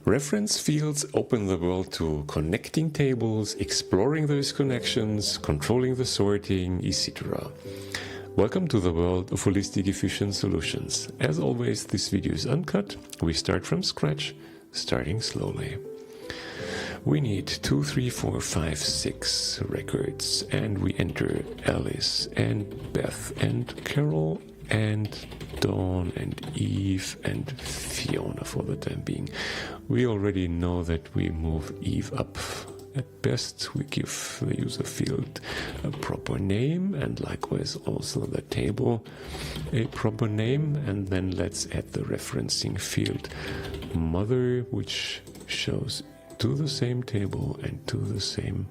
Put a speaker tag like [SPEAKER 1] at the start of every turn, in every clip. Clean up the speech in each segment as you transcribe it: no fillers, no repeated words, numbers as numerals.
[SPEAKER 1] Reference fields open the world to connecting tables, exploring those connections, controlling the sorting, etc. Welcome to the world of holistic efficient solutions. As always, this video is uncut. We start from scratch, starting slowly. We need 2, 3, 4, 5, 6 records, and we enter Alice and Beth and Carol and Dawn and Eve and Fiona for the time being. We already know that we move Eve up. At best, we give the user field a proper name, and likewise also the table a proper name, and then let's add the referencing field mother, which shows to the same table and to the same,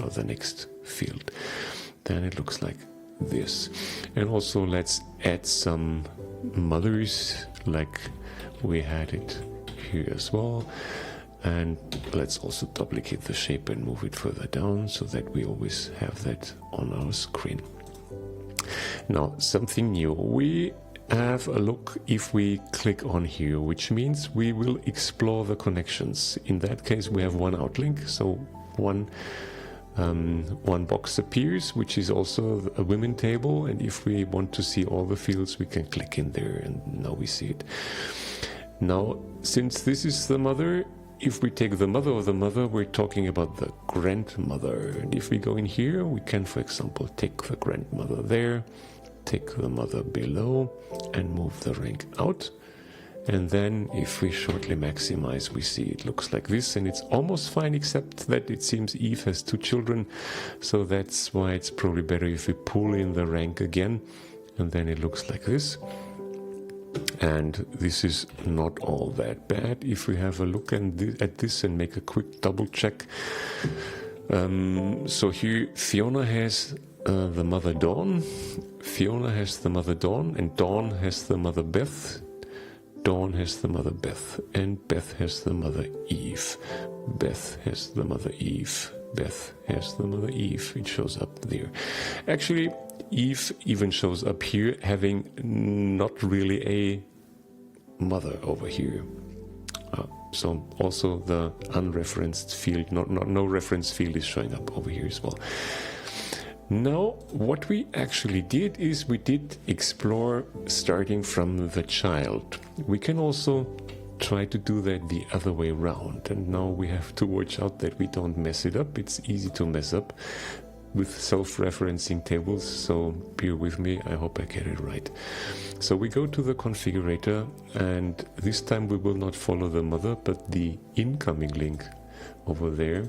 [SPEAKER 1] or the next field. Then it looks like this. And also let's add some mothers like we had it here as well. And let's also duplicate the shape and move it further down so that we always have that on our screen. Now, something new. We have a look if we click on here, which means we will explore the connections. In that case, we have one outlink, so one box appears, which is also a women table, and if we want to see all the fields, we can click in there, and now we see it. Now, since this is the mother, if we take the mother of the mother, we're talking about the grandmother. And if we go in here, we can, for example, take the grandmother there, take the mother below, and move the rank out. And then if we shortly maximize, we see it looks like this, and it's almost fine, except that it seems Eve has 2 children. So that's why it's probably better if we pull in the rank again, and then it looks like this. And this is not all that bad. If we have a look at this and make a quick double check. So here Fiona has the mother Dawn, Fiona has the mother Dawn, and Dawn has the mother Beth, Dawn has the mother Beth, and Beth has the mother Eve, Beth has the mother Eve, Beth has the mother Eve. It shows up there. Actually, Eve even shows up here, having not really a mother over here. So also the unreferenced field, no reference field is showing up over here as well. Now, what we actually did is we did explore starting from the child. We can also try to do that the other way around, and now we have to watch out that we don't mess it up. It's easy to mess up with self-referencing tables, so bear with me, I hope I get it right. So we go to the configurator, and this time we will not follow the mother, but the incoming link over there,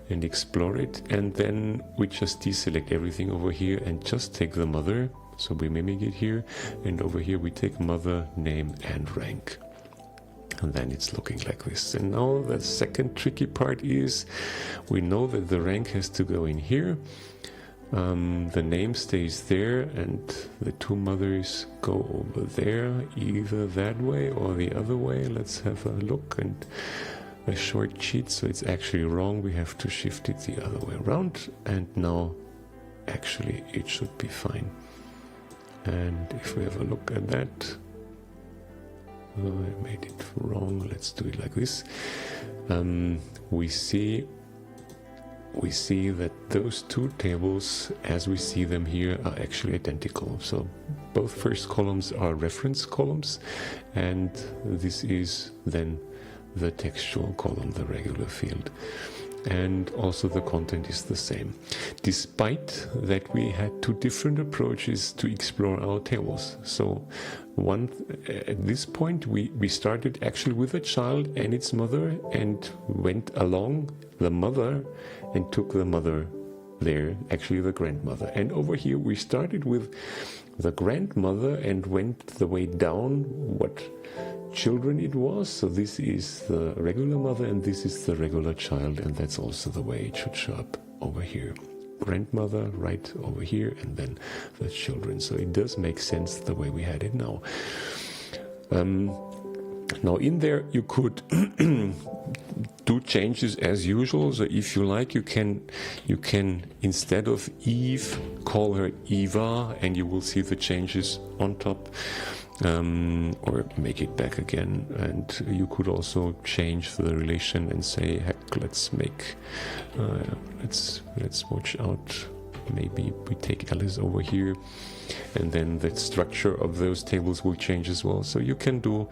[SPEAKER 1] and explore it, and then we just deselect everything over here and just take the mother, so we mimic it here, and over here we take mother, name, and rank. And then it's looking like this. And now the second tricky part is we know that the rank has to go in here. The name stays there, and the 2 mothers go over there, either that way or the other way. Let's have a look, and a short cheat, so it's actually wrong. We have to shift it the other way around, and now actually it should be fine. And if we have a look at that, I made it wrong. Let's do it like this. We see that those 2 tables, as we see them here, are actually identical. So both first columns are reference columns, and this is then the textual column, the regular field. And also the content is the same, despite that we had 2 different approaches to explore our tables. So at this point we started actually with a child and its mother, and went along the mother and took the mother there, actually the grandmother. And over here we started with the grandmother and went the way down what children it was. So this is the regular mother and this is the regular child, and that's also the way it should show up over here. Grandmother right over here, and then the children. So it does make sense the way we had it now. Now in there you could do changes as usual. So if you like, you can instead of Eve call her Eva, and you will see the changes on top. or make it back again. And you could also change the relation and say, heck, let's make, let's watch out. Maybe we take Alice over here, and then the structure of those tables will change as well. So you can do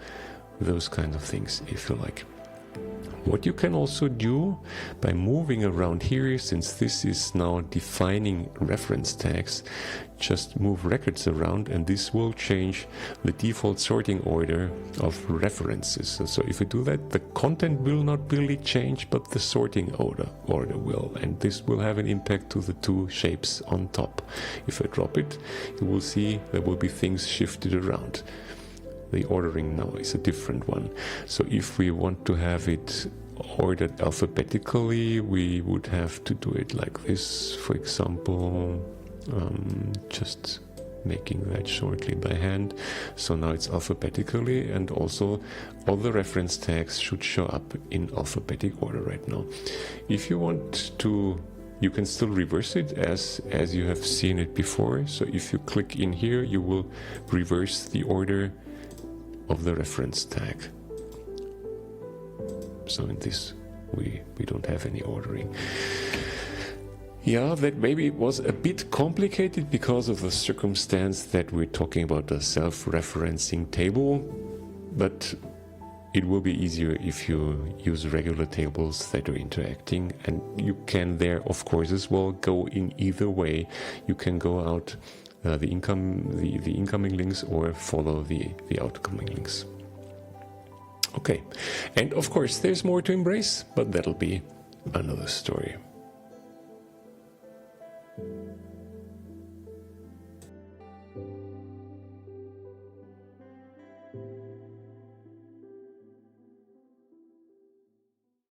[SPEAKER 1] those kind of things if you like. What you can also do by moving around here, since this is now defining reference tags, just move records around and this will change the default sorting order of references. So if you do that, the content will not really change, but the sorting order will, and this will have an impact to the two shapes on top. If I drop it, you will see there will be things shifted around. The ordering now is a different one. So if we want to have it ordered alphabetically, we would have to do it like this, for example, just making that shortly by hand. So now it's alphabetically, and also all the reference tags should show up in alphabetic order right now. If you want to, you can still reverse it as you have seen it before. So if you click in here, you will reverse the order of the reference tag. So in this we don't have any ordering. Yeah, that maybe was a bit complicated because of the circumstance that we're talking about a self-referencing table, but it will be easier if you use regular tables that are interacting, and you can there of course as well go in either way. You can go out the incoming links or follow the outgoing links. Okay, and of course there's more to Embrace, but that'll be another story.